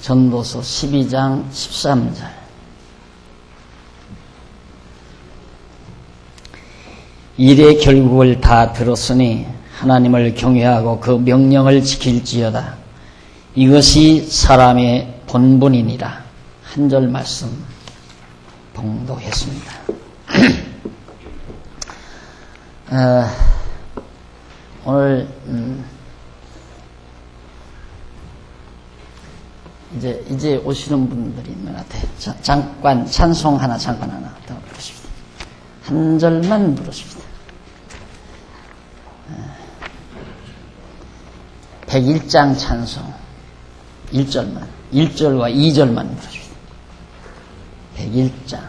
전도서 12장 13절. 일의 결국을 다 들었으니 하나님을 경외하고 그 명령을 지킬지어다. 이것이 사람의 본분이니라. 한 절 말씀 봉독했습니다. 오늘 이제 오시는 분들이 있는 것 같아요. 잠깐 찬송 하나 더 부르십니다. 한 절만 부르십니다. 101장 찬송 1절만, 1절과 2절만 부르십니다. 101장.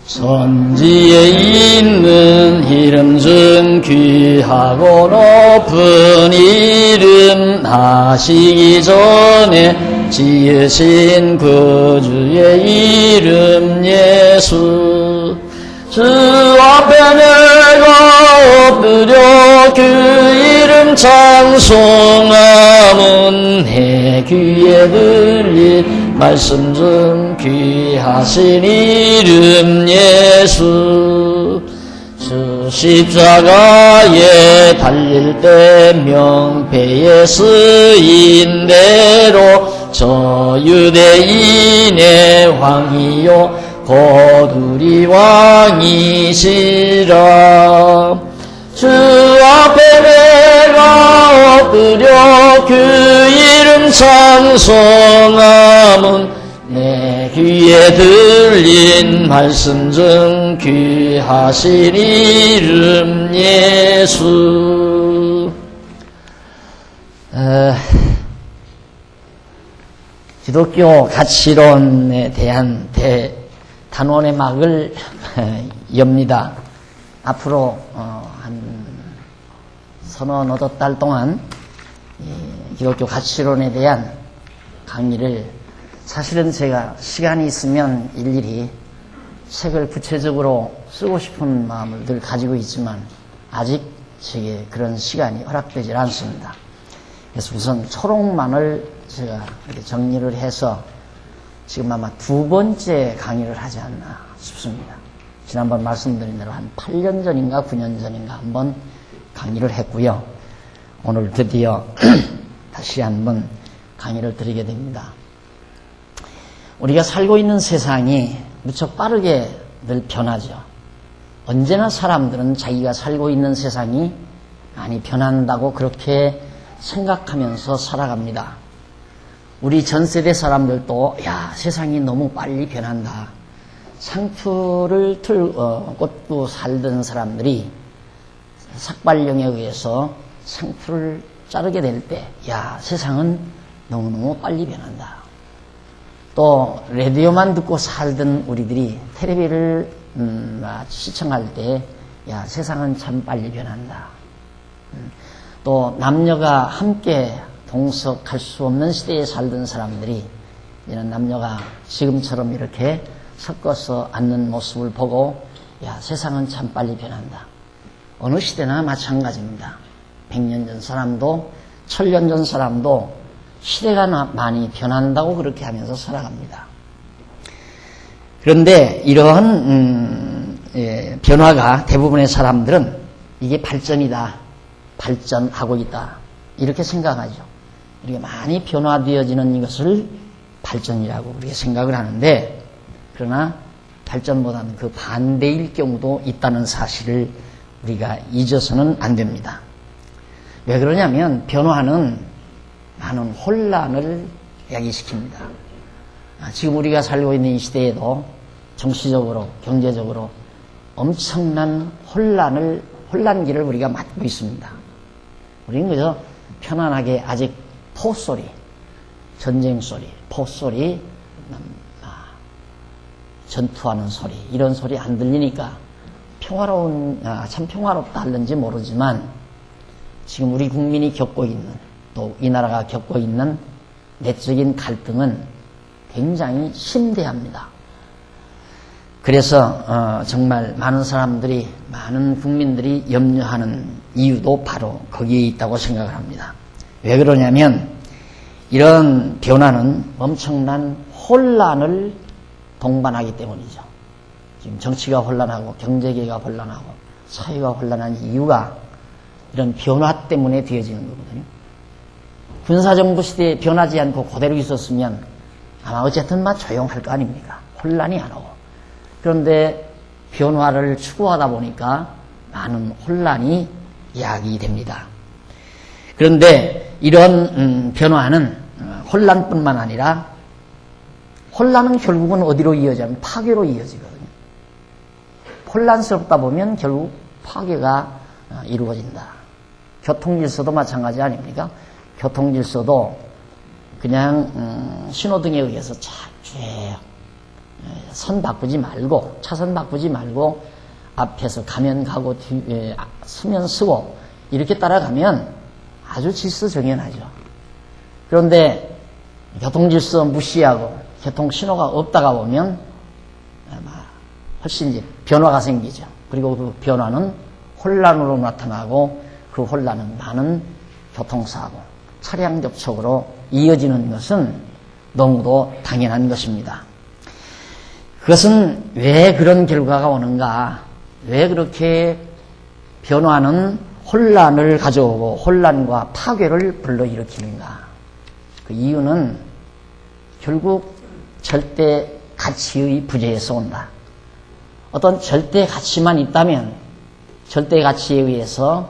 천지에 있는 이름 중 귀하고 높은 이름 하시기 전에 지으신 그 주의 이름 예수. 주 앞에 내가 엎드려 그 이름 찬송하면 내 귀에 들린 말씀 중 귀하신 이름 예수. 주 십자가에 달릴 때 명패에 쓰인 대로 저 유대인의 왕이요 곧 우리 왕이시라. 주 앞에 내가 엎드려 그 이름 찬송하면 내 귀에 들린 말씀 중 귀하신 이름 예수. 기독교 가치론에 대한 단원의 막을 엽니다. 앞으로 한 서너 달 동안 기독교 가치론에 대한 강의를, 사실은 제가 시간이 있으면 일일이 책을 구체적으로 쓰고 싶은 마음을 늘 가지고 있지만 아직 제게 그런 시간이 허락되질 않습니다. 그래서 우선 초록만을 제가 이렇게 정리를 해서 지금 아마 2번째 강의를 하지 않나 싶습니다. 지난번 말씀드린 대로 한 8년 전인가 9년 전인가 한번 강의를 했고요. 오늘 드디어 다시 한번 강의를 드리게 됩니다. 우리가 살고 있는 세상이 무척 빠르게 늘 변하죠. 언제나 사람들은 자기가 살고 있는 세상이 많이 변한다고 그렇게 생각하면서 살아갑니다. 우리 전 세대 사람들도 세상이 너무 빨리 변한다. 상투를 꽂고 살던 사람들이 삭발령에 의해서 상투를 자르게 될 때 세상은 너무너무 빨리 변한다. 또 라디오만 듣고 살던 우리들이 텔레비를 시청할 때 세상은 참 빨리 변한다. 또 남녀가 함께 동석할 수 없는 시대에 살던 사람들이 이런 남녀가 지금처럼 이렇게 섞어서 앉는 모습을 보고 세상은 참 빨리 변한다. 어느 시대나 마찬가지입니다. 100년 전 사람도 1000년 전 사람도 시대가 많이 변한다고 그렇게 하면서 살아갑니다. 그런데 이러한 변화가 대부분의 사람들은 이게 발전이다, 발전하고 있다 이렇게 생각하죠. 이렇게 많이 변화되어지는 이것을 발전이라고 우리가 생각을 하는데, 그러나 발전보다는 그 반대일 경우도 있다는 사실을 우리가 잊어서는 안 됩니다. 왜 그러냐면 변화는 많은 혼란을 야기시킵니다. 지금 우리가 살고 있는 이 시대에도 정치적으로 경제적으로 엄청난 혼란기를 우리가 맞고 있습니다. 우리는 그저 편안하게 아직 포소리, 전쟁 소리, 포소리, 전투하는 소리, 이런 소리 안 들리니까 참 평화롭다 하는지 모르지만 지금 우리 국민이 겪고 있는, 또 이 나라가 겪고 있는 내적인 갈등은 굉장히 심대합니다. 그래서 정말 많은 사람들이, 많은 국민들이 염려하는 이유도 바로 거기에 있다고 생각을 합니다. 왜 그러냐면 이런 변화는 엄청난 혼란을 동반하기 때문이죠. 지금 정치가 혼란하고 경제계가 혼란하고 사회가 혼란한 이유가 이런 변화 때문에 되어지는 거거든요. 군사정부 시대에 변하지 않고 그대로 있었으면 아마 어쨌든 조용할 거 아닙니까? 혼란이 안 오고. 그런데 변화를 추구하다 보니까 많은 혼란이 야기됩니다. 그런데 이런 변화는 혼란뿐만 아니라 혼란은 결국은 어디로 이어지냐면 파괴로 이어지거든요. 혼란스럽다 보면 결국 파괴가 이루어진다. 교통질서도 마찬가지 아닙니까? 교통질서도 그냥 신호등에 의해서 쭉 선 바꾸지 말고, 차선 바꾸지 말고 앞에서 가면 가고 뒤에 서면 서고 이렇게 따라가면 아주 질서정연하죠. 그런데 교통질서 무시하고 교통신호가 없다가 보면 훨씬 이제 변화가 생기죠. 그리고 그 변화는 혼란으로 나타나고 그 혼란은 많은 교통사고, 차량 접촉으로 이어지는 것은 너무도 당연한 것입니다. 그것은 왜 그런 결과가 오는가? 왜 그렇게 변화는 혼란을 가져오고 혼란과 파괴를 불러일으키는가? 그 이유는 결국 절대 가치의 부재에서 온다. 어떤 절대 가치만 있다면 절대 가치에 의해서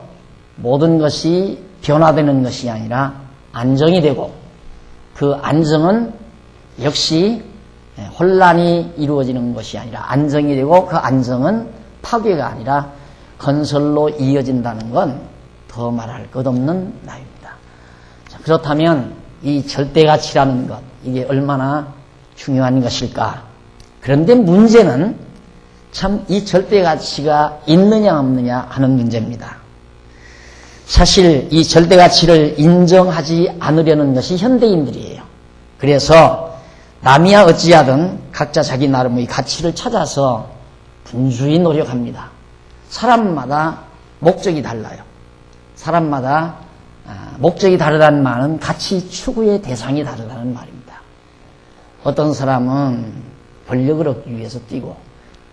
모든 것이 변화되는 것이 아니라 안정이 되고, 그 안정은 역시 혼란이 이루어지는 것이 아니라 안정이 되고, 그 안정은 파괴가 아니라 건설로 이어진다는 건 더 말할 것 없는 나입니다. 자, 그렇다면 이 절대가치라는 것, 이게 얼마나 중요한 것일까? 그런데 문제는 참 이 절대가치가 있느냐 없느냐 하는 문제입니다. 사실 이 절대가치를 인정하지 않으려는 것이 현대인들이에요. 그래서 남이야 어찌하든 각자 자기 나름의 가치를 찾아서 분주히 노력합니다. 사람마다 목적이 달라요. 사람마다 목적이 다르다는 말은 가치 추구의 대상이 다르다는 말입니다. 어떤 사람은 권력을 얻기 위해서 뛰고,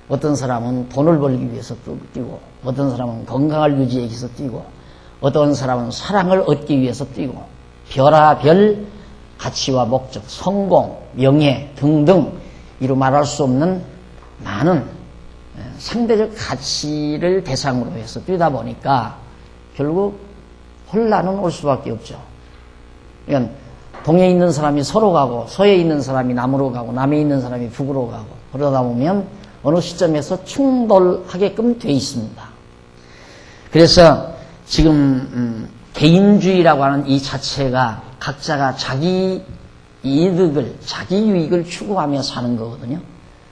어떤 사람은 돈을 벌기 위해서 뛰고, 어떤 사람은 건강을 유지하기 위해서 뛰고, 어떤 사람은 사랑을 얻기 위해서 뛰고, 별하별 가치와 목적, 성공, 명예 등등 이루 말할 수 없는 많은 상대적 가치를 대상으로 해서 뛰다 보니까 결국 혼란은 올 수밖에 없죠. 그러니까 동에 있는 사람이 서로 가고, 서에 있는 사람이 남으로 가고, 남에 있는 사람이 북으로 가고, 그러다 보면 어느 시점에서 충돌하게끔 돼 있습니다. 그래서 지금 개인주의라고 하는 이 자체가 각자가 자기 이득을, 자기 유익을 추구하며 사는 거거든요.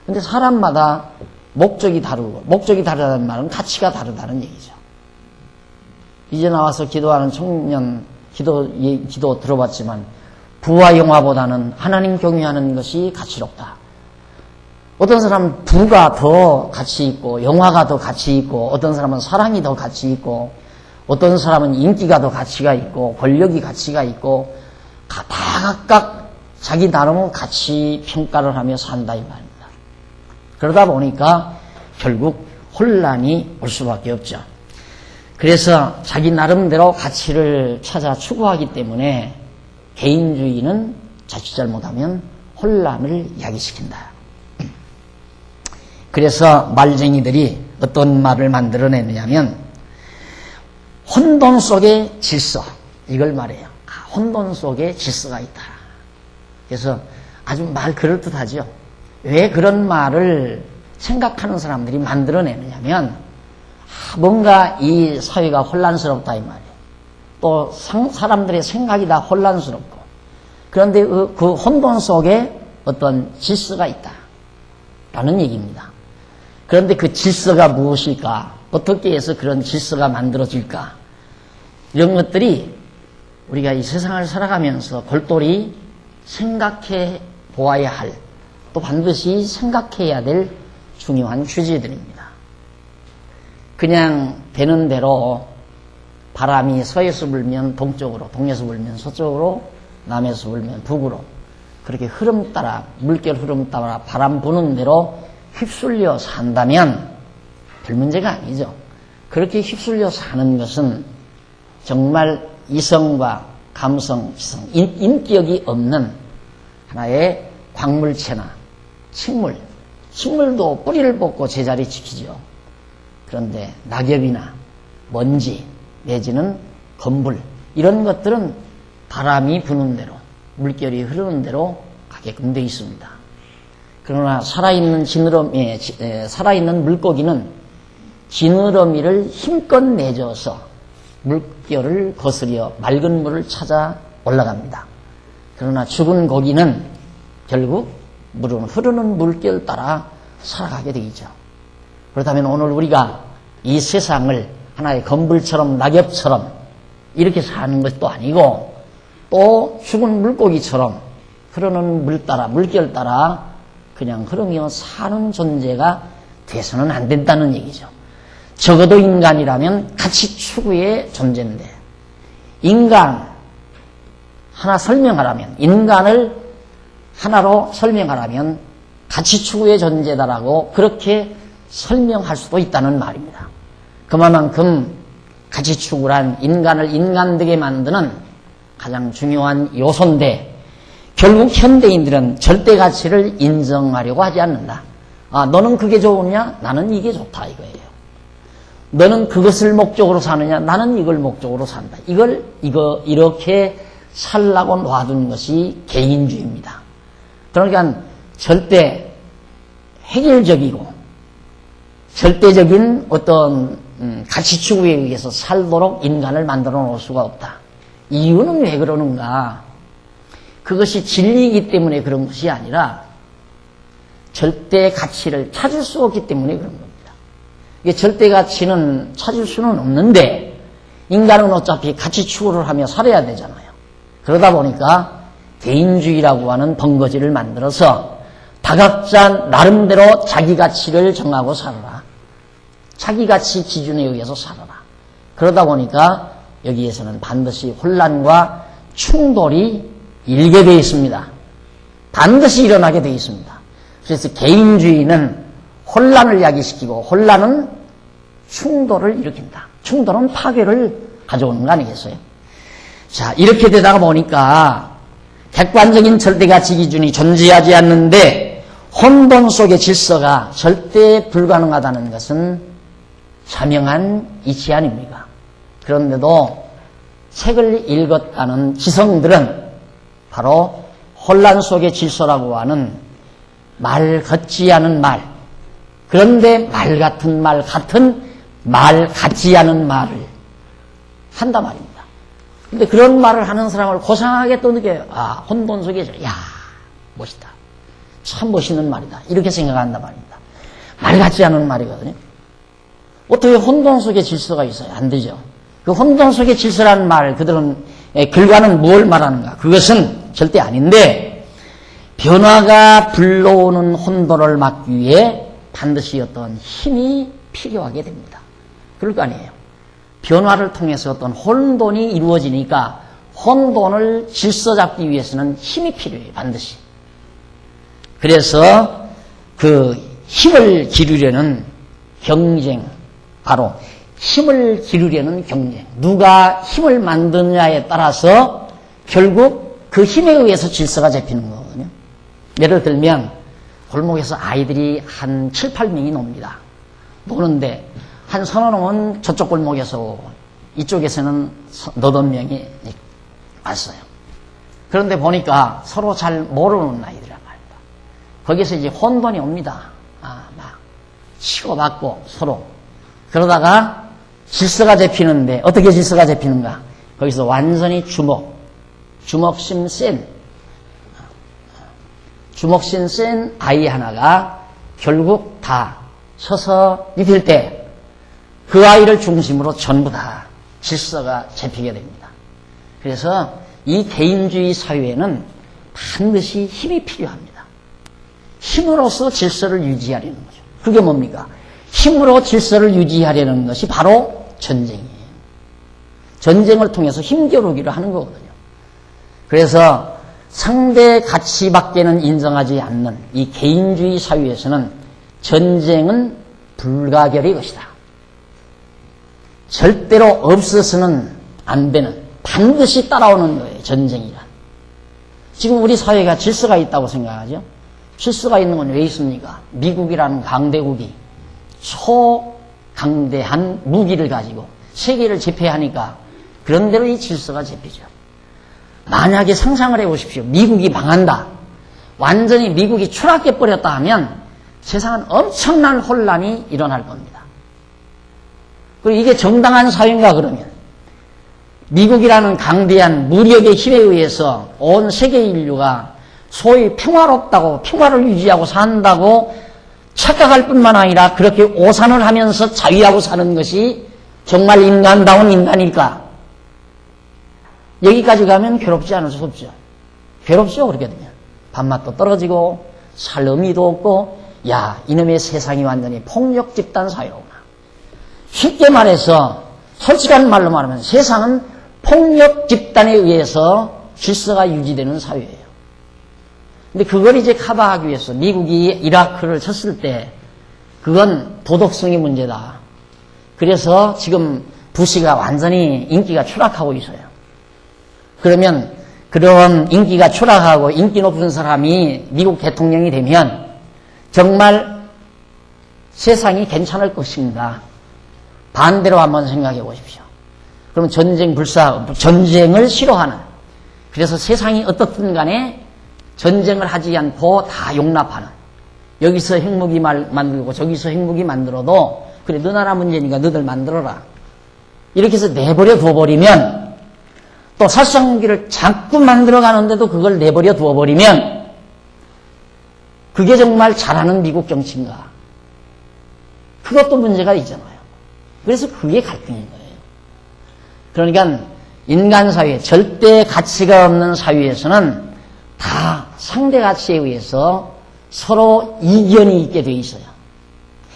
근데 사람마다 목적이 다르고, 목적이 다르다는 말은 가치가 다르다는 얘기죠. 이제 나와서 기도하는 청년, 기도 들어봤지만, 부와 영화보다는 하나님 경외하는 것이 가치롭다. 어떤 사람은 부가 더 가치 있고, 영화가 더 가치 있고, 어떤 사람은 사랑이 더 가치 있고, 어떤 사람은 인기가 더 가치가 있고, 권력이 가치가 있고, 다 각각 자기 나름의 가치 평가를 하며 산다 이 말입니다. 그러다 보니까 결국 혼란이 올 수밖에 없죠. 그래서 자기 나름대로 가치를 찾아 추구하기 때문에 개인주의는 자칫 잘못하면 혼란을 야기시킨다. 그래서 말쟁이들이 어떤 말을 만들어내느냐면 혼돈 속에 질서, 이걸 말해요. 혼돈 속에 질서가 있다. 그래서 아주 말 그럴듯하죠. 왜 그런 말을 생각하는 사람들이 만들어내느냐면 뭔가 이 사회가 혼란스럽다 이 말이에요. 또 사람들의 생각이 다 혼란스럽고, 그런데 그 혼돈 속에 어떤 질서가 있다 라는 얘기입니다. 그런데 그 질서가 무엇일까? 어떻게 해서 그런 질서가 만들어질까? 이런 것들이 우리가 이 세상을 살아가면서 골똘히 생각해 보아야 할, 또 반드시 생각해야 될 중요한 취지들입니다. 그냥 되는 대로 바람이 서에서 불면 동쪽으로, 동에서 불면 서쪽으로, 남에서 불면 북으로 그렇게 흐름 따라, 물결 흐름 따라 바람 부는 대로 휩쓸려 산다면 별 문제가 아니죠. 그렇게 휩쓸려 사는 것은 정말 이성과 감성, 지성, 인격이 없는 하나의 광물체나 식물, 식물도 뿌리를 뽑고 제자리 지키죠. 그런데 낙엽이나 먼지 내지는 건불 이런 것들은 바람이 부는 대로 물결이 흐르는 대로 가게끔 되어 있습니다. 그러나 살아있는 살아있는 물고기는 지느러미를 힘껏 내줘서 물결을 거스려 맑은 물을 찾아 올라갑니다. 그러나 죽은 고기는 결국 물은 흐르는 물결 따라 살아가게 되죠. 그렇다면 오늘 우리가 이 세상을 하나의 건불처럼 낙엽처럼 이렇게 사는 것도 아니고 또 죽은 물고기처럼 흐르는 물 따라 물결 따라 그냥 흐르며 사는 존재가 돼서는 안 된다는 얘기죠. 적어도 인간이라면 가치 추구의 존재인데 인간 하나 설명하라면 인간을 하나로 설명하라면 가치 추구의 존재다라고 그렇게 설명할 수도 있다는 말입니다. 그만큼 가치 추구란 인간을 인간되게 만드는 가장 중요한 요소인데 결국 현대인들은 절대 가치를 인정하려고 하지 않는다. 아, 너는 그게 좋으냐? 나는 이게 좋다 이거예요. 너는 그것을 목적으로 사느냐? 나는 이걸 목적으로 산다. 이렇게 살라고 놔둔 것이 개인주의입니다. 그러니까 절대 획일적이고 절대적인 어떤 가치 추구에 의해서 살도록 인간을 만들어 놓을 수가 없다. 이유는 왜 그러는가? 그것이 진리이기 때문에 그런 것이 아니라 절대 가치를 찾을 수 없기 때문에 그런 겁니다. 이게 절대 가치는 찾을 수는 없는데 인간은 어차피 가치 추구를 하며 살아야 되잖아요. 그러다 보니까 개인주의라고 하는 번거지를 만들어서 다각자 나름대로 자기 가치를 정하고 살아라. 자기 가치 기준에 의해서 살아라. 그러다 보니까 여기에서는 반드시 혼란과 충돌이 일게 되어 있습니다. 반드시 일어나게 되어 있습니다. 그래서 개인주의는 혼란을 야기시키고 혼란은 충돌을 일으킨다. 충돌은 파괴를 가져오는 거 아니겠어요? 자, 이렇게 되다가 보니까 객관적인 절대가치 기준이 존재하지 않는데 혼돈 속의 질서가 절대 불가능하다는 것은 자명한 이치 아닙니까? 그런데도 책을 읽었다는 지성들은 바로 혼란 속의 질서라고 하는 말 같지 않은 말, 그런데 말 같은 말 같은 말 같지 않은 말을 한단 말입니다. 근데 그런 말을 하는 사람을 고상하게 또 느껴요. 아, 혼돈 속에 야, 멋있다. 참 멋있는 말이다. 이렇게 생각한단 말입니다. 말 같지 않은 말이거든요. 어떻게 혼돈 속에 질서가 있어요? 안 되죠. 그 혼돈 속의 질서라는 말, 그들은 결과는 뭘 말하는가? 그것은 절대 아닌데 변화가 불러오는 혼돈을 막기 위해 반드시 어떤 힘이 필요하게 됩니다. 그럴 거 아니에요. 변화를 통해서 어떤 혼돈이 이루어지니까 혼돈을 질서 잡기 위해서는 힘이 필요해요. 반드시. 그래서 그 힘을 기르려는 경쟁, 바로 힘을 기르려는 경쟁. 누가 힘을 만드느냐에 따라서 결국 그 힘에 의해서 질서가 잡히는 거거든요. 예를 들면 골목에서 아이들이 한 7, 8명이 놉니다. 노는데 한 서너 놈은 저쪽 골목에서 오고 이쪽에서는 너댓 명이 왔어요. 그런데 보니까 서로 잘 모르는 아이들이란 말입니다. 거기서 이제 혼돈이 옵니다. 막 치고받고 서로. 그러다가 질서가 잡히는데 어떻게 질서가 잡히는가? 거기서 완전히 주먹심 센 아이 하나가 결국 다 서서 입힐 때 그 아이를 중심으로 전부 다 질서가 잡히게 됩니다. 그래서 이 개인주의 사회에는 반드시 힘이 필요합니다. 힘으로써 질서를 유지하려는 거죠. 그게 뭡니까? 힘으로 질서를 유지하려는 것이 바로 전쟁이에요. 전쟁을 통해서 힘겨루기를 하는 거거든요. 그래서 상대 가치밖에는 인정하지 않는 이 개인주의 사회에서는 전쟁은 불가결의 것이다. 절대로 없어서는 안 되는, 반드시 따라오는 거예요, 전쟁이란. 지금 우리 사회가 질서가 있다고 생각하죠? 질서가 있는 건 왜 있습니까? 미국이라는 강대국이 초강대한 무기를 가지고 세계를 제패하니까 그런대로 이 질서가 잡히죠. 만약에 상상을 해보십시오. 미국이 망한다. 완전히 미국이 추락해버렸다 하면 세상은 엄청난 혼란이 일어날 겁니다. 그리고 이게 정당한 사회인가 그러면 미국이라는 강대한 무력의 힘에 의해서 온 세계 인류가 소위 평화롭다고 평화를 유지하고 산다고 착각할 뿐만 아니라 그렇게 오산을 하면서 자위하고 사는 것이 정말 인간다운 인간일까? 여기까지 가면 괴롭지 않을 수 없죠. 괴롭죠, 그렇게 되면. 밥맛도 떨어지고 살 의미도 없고 야, 이놈의 세상이 완전히 폭력 집단 사회로구나. 쉽게 말해서 솔직한 말로 말하면 세상은 폭력 집단에 의해서 질서가 유지되는 사회예요. 근데 그걸 이제 커버하기 위해서 미국이 이라크를 쳤을 때 그건 도덕성의 문제다. 그래서 지금 부시가 완전히 인기가 추락하고 있어요. 그러면 그런 인기가 추락하고 인기 높은 사람이 미국 대통령이 되면 정말 세상이 괜찮을 것인가? 반대로 한번 생각해 보십시오. 그럼 전쟁을 싫어하는, 그래서 세상이 어떻든 간에 전쟁을 하지 않고 다 용납하는, 여기서 핵무기 만들고 저기서 핵무기 만들어도 그래 너 나라 문제니까 너들 만들어라 이렇게 해서 내버려 두어버리면, 또 살상무기를 자꾸 만들어가는데도 그걸 내버려 두어버리면 그게 정말 잘하는 미국 정치인가? 그것도 문제가 있잖아요. 그래서 그게 갈등인 거예요. 그러니까 인간사회, 절대 가치가 없는 사회에서는 다 상대 가치에 의해서 서로 이견이 있게 돼 있어요.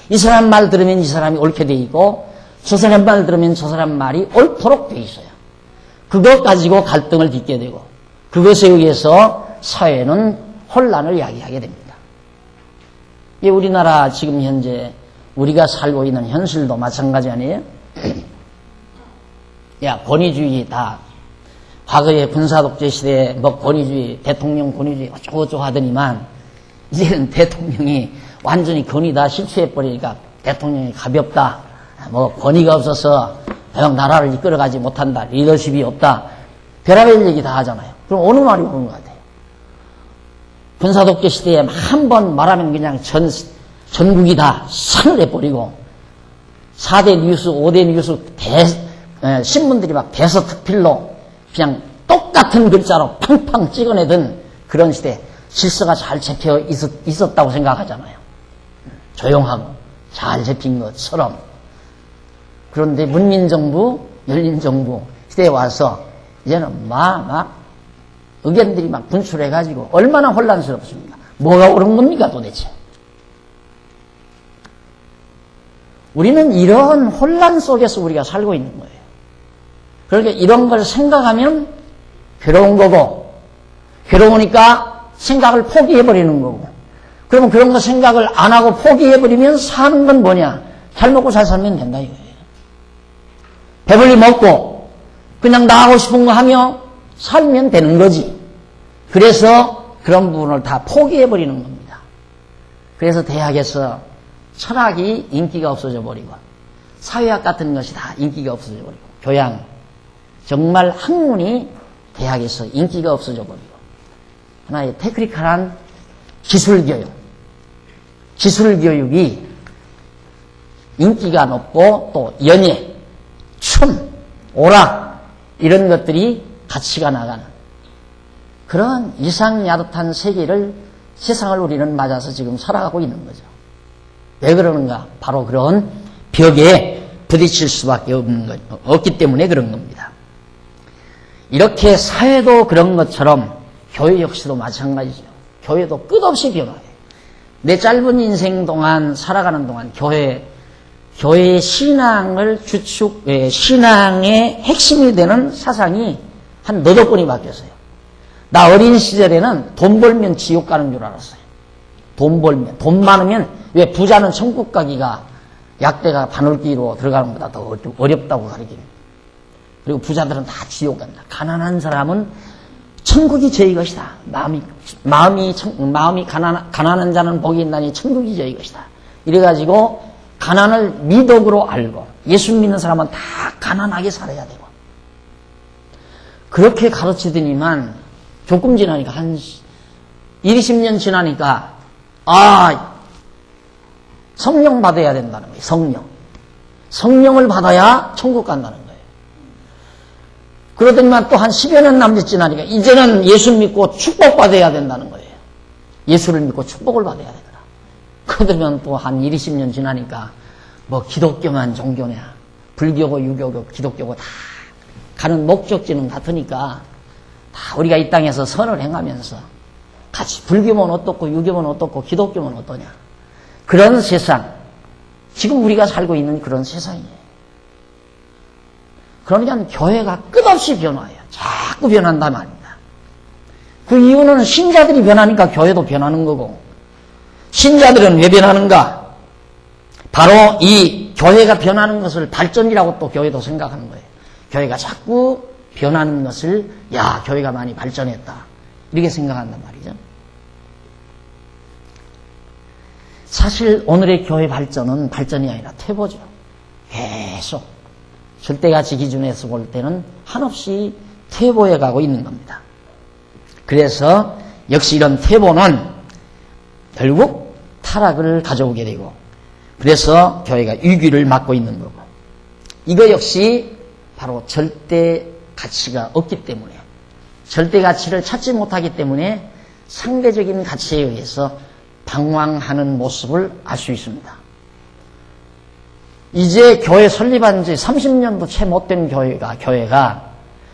이 사람 말 들으면 이 사람이 옳게 돼 있고 저 사람 말 들으면 저 사람 말이 옳도록 돼 있어요. 그것 가지고 갈등을 빚게 되고 그것에 의해서 사회는 혼란을 야기하게 됩니다. 이 우리나라 지금 현재 우리가 살고 있는 현실도 마찬가지 아니에요? 야, 권위주의 다 과거에 군사독재 시대에 뭐 권위주의, 대통령 권위주의 어쩌고저쩌고 하더니만 이제는 대통령이 완전히 권위 다 실추해버리니까 대통령이 가볍다. 뭐 권위가 없어서 나라를 이끌어가지 못한다. 리더십이 없다. 별의별 얘기 다 하잖아요. 그럼 어느 말이 옳은 것 같아요? 군사독재 시대에 한 번 말하면 그냥 전국이 다 산을 해버리고 4대 뉴스, 5대 뉴스 신문들이 막 대서특필로 그냥 똑같은 글자로 팡팡 찍어내던 그런 시대, 질서가 잘 잡혀 있었다고 생각하잖아요. 조용하고 잘 잡힌 것처럼. 그런데 문민정부, 열린정부 시대에 와서 이제는 막 의견들이 막 분출해가지고 얼마나 혼란스럽습니까? 뭐가 옳은 겁니까 도대체? 우리는 이런 혼란 속에서 우리가 살고 있는 거예요. 그러니까 이런 걸 생각하면 괴로운 거고, 괴로우니까 생각을 포기해버리는 거고, 그러면 그런 거 생각을 안 하고 포기해버리면 사는 건 뭐냐? 잘 먹고 잘 살면 된다 이거예요. 배불리 먹고 그냥 나 하고 싶은 거 하며 살면 되는 거지. 그래서 그런 부분을 다 포기해버리는 겁니다. 그래서 대학에서 철학이 인기가 없어져 버리고 사회학 같은 것이 다 인기가 없어져 버리고 교양, 정말 학문이 대학에서 인기가 없어져 버리고 하나의 테크니컬한 기술교육이 인기가 높고 또 연예, 춤, 오락 이런 것들이 가치가 나가는 그런 이상야릇한 세상을 우리는 맞아서 지금 살아가고 있는 거죠. 왜 그러는가? 바로 그런 벽에 부딪힐 수밖에 없기 때문에 그런 겁니다. 이렇게 사회도 그런 것처럼 교회 역시도 마찬가지죠. 교회도 끝없이 변화해요. 내 짧은 인생 동안 살아가는 동안 교회의 신앙을 신앙의 핵심이 되는 사상이 한 너댓 번이 바뀌었어요. 나 어린 시절에는 돈 벌면 지옥 가는 줄 알았어요. 돈 많으면, 왜 부자는 천국 가기가 약대가 바늘기로 들어가는 것보다 더 어렵다고 가르치는. 그리고 부자들은 다 지옥 간다. 가난한 사람은 천국이 저희 것이다. 마음이 가난한 자는 복이 있나니 천국이 저희 것이다. 이래가지고 가난을 미덕으로 알고 예수 믿는 사람은 다 가난하게 살아야 되고 그렇게 가르치더니만 조금 지나니까 한 20년 지나니까 성령 받아야 된다는 거예요. 성령을 받아야 천국 간다는 거예요. 그러더니만 또 한 10여 년 남짓 지나니까 이제는 예수 믿고 축복받아야 된다는 거예요. 예수를 믿고 축복을 받아야 된다. 그러더니만 또 한 20년 지나니까 뭐 기독교만 종교냐, 불교고 유교고 기독교고 다 가는 목적지는 같으니까 다 우리가 이 땅에서 선을 행하면서 같이 불교면 어떻고 유교면 어떻고 기독교면 어떠냐. 그런 세상, 지금 우리가 살고 있는 그런 세상이에요. 그러니까 교회가 끝없이 변화해요. 자꾸 변한단 말입니다. 그 이유는 신자들이 변하니까 교회도 변하는 거고, 신자들은 왜 변하는가? 바로 이 교회가 변하는 것을 발전이라고 또 교회도 생각하는 거예요. 교회가 자꾸 변하는 것을 교회가 많이 발전했다. 이렇게 생각한단 말이죠. 사실 오늘의 교회 발전은 발전이 아니라 퇴보죠. 계속 절대가치 기준에서 볼 때는 한없이 퇴보해 가고 있는 겁니다. 그래서 역시 이런 퇴보는 결국 타락을 가져오게 되고 그래서 교회가 위기를 맞고 있는 거고 이거 역시 바로 절대 가치가 없기 때문에 절대 가치를 찾지 못하기 때문에 상대적인 가치에 의해서 방황하는 모습을 알 수 있습니다. 이제 교회 설립한 지 30년도 채 못된 교회가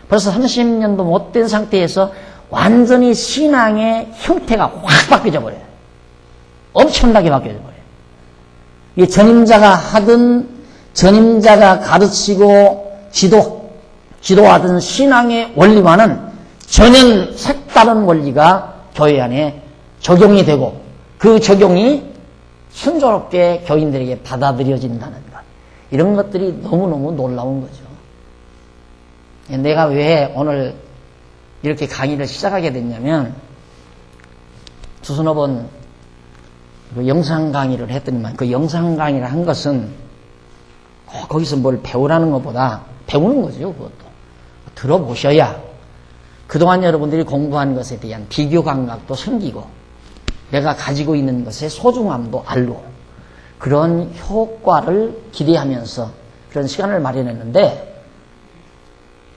벌써 30년도 못된 상태에서 완전히 신앙의 형태가 확 바뀌어져 버려요. 엄청나게 바뀌어져 버려요. 이게 전임자가 가르치고 지도하던 신앙의 원리와는 전혀 색다른 원리가 교회 안에 적용이 되고 그 적용이 순조롭게 교인들에게 받아들여진다는 것. 이런 것들이 너무너무 놀라운 거죠. 내가 왜 오늘 이렇게 강의를 시작하게 됐냐면 두서너 그 영상 강의를 했더니만 그 영상 강의를 한 것은 거기서 뭘 배우라는 것보다 배우는 거죠. 그것도 들어보셔야 그동안 여러분들이 공부한 것에 대한 비교 감각도 생기고 내가 가지고 있는 것의 소중함도 알고 그런 효과를 기대하면서 그런 시간을 마련했는데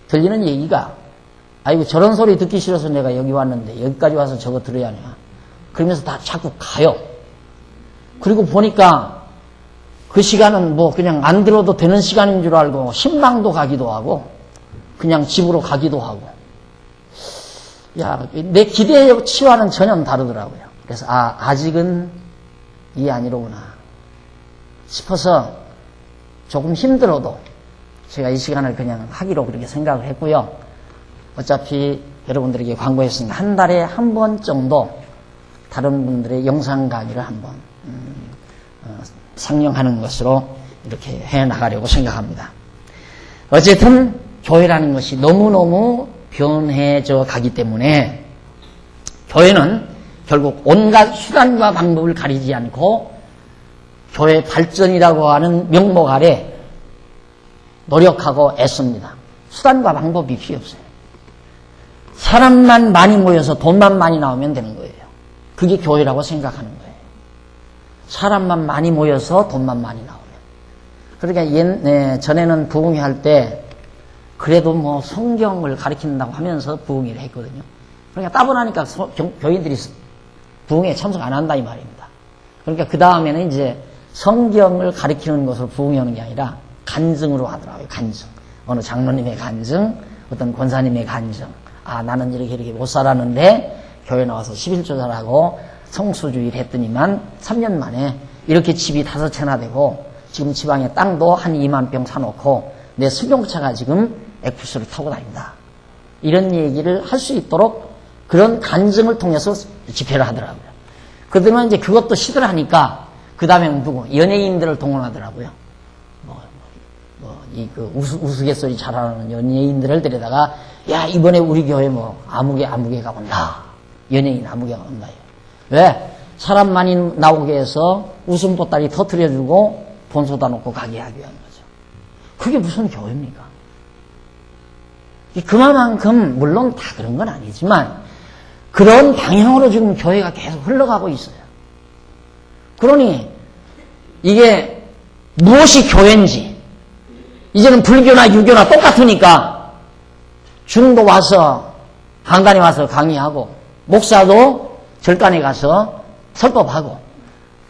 들리는 얘기가 아이고 저런 소리 듣기 싫어서 내가 여기 왔는데 여기까지 와서 저거 들어야 하냐 그러면서 다 자꾸 가요. 그리고 보니까 그 시간은 뭐 그냥 안 들어도 되는 시간인 줄 알고 신방도 가기도 하고 그냥 집으로 가기도 하고 내 기대치와는 전혀 다르더라고요. 그래서 아직은 이게 아니로구나 싶어서 조금 힘들어도 제가 이 시간을 그냥 하기로 그렇게 생각을 했고요. 어차피 여러분들에게 광고했으니까 한 달에 한 번 정도 다른 분들의 영상 강의를 한번 상영하는 것으로 이렇게 해나가려고 생각합니다. 어쨌든 교회라는 것이 너무너무 변해져 가기 때문에 교회는 결국 온갖 수단과 방법을 가리지 않고 교회 발전이라고 하는 명목 아래 노력하고 애씁니다. 수단과 방법이 필요 없어요. 사람만 많이 모여서 돈만 많이 나오면 되는 거예요. 그게 교회라고 생각하는 거예요. 사람만 많이 모여서 돈만 많이 나오면. 그러니까 전에는 부흥회 할 때 그래도 뭐 성경을 가르친다고 하면서 부흥회를 했거든요. 그러니까 따분하니까 교인들이 부흥회에 참석 안 한다 이 말입니다. 그러니까 그 다음에는 이제 성경을 가르치는 것을 부흥회 하는 게 아니라 간증으로 하더라고요. 간증. 어느 장로님의 간증, 어떤 권사님의 간증. 나는 이렇게 못 살았는데 교회 나와서 11조 잘하고 성수주의를 했더니만 3년 만에 이렇게 집이 5채나 되고 지금 지방에 땅도 한 2만 평 사놓고 내 승용차가 지금 에쿠스를 타고 다닌다. 이런 얘기를 할 수 있도록 그런 간증을 통해서 집회를 하더라고요. 그러면 이제 그것도 시들하니까 그 다음에 누구 연예인들을 동원하더라고요. 그 우스갯소리 잘하는 연예인들을 데려다가 야 이번에 우리 교회 아무개가 온다. 연예인 아무개가 온다. 왜? 사람 많이 나오게 해서 웃음 보따리 터뜨려주고 돈 쏟아놓고 가게 하기 위한 거죠. 그게 무슨 교회입니까? 그만큼 물론 다 그런 건 아니지만 그런 방향으로 지금 교회가 계속 흘러가고 있어요. 그러니 이게 무엇이 교회인지 이제는 불교나 유교나 똑같으니까 중도 와서 강단에 와서 강의하고 목사도 절간에 가서 설법하고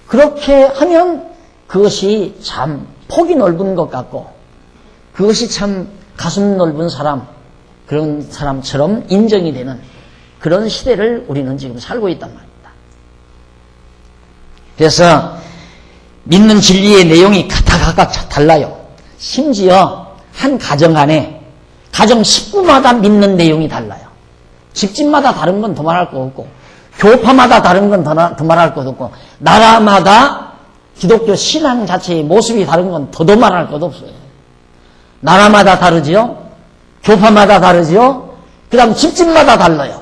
그렇게 하면 그것이 참 폭이 넓은 것 같고 그것이 참 가슴 넓은 사람 그런 사람처럼 인정이 되는 그런 시대를 우리는 지금 살고 있단 말입니다. 그래서 믿는 진리의 내용이 다 각각 달라요. 심지어 한 가정 안에 가정 식구마다 믿는 내용이 달라요. 집집마다 다른 건 더말할 거 없고 교파마다 다른 건 더말할 것 없고 나라마다 기독교 신앙 자체의 모습이 다른 건 더도 말할 것 없어요. 나라마다 다르지요. 교파마다 다르지요. 그 다음 집집마다 달라요.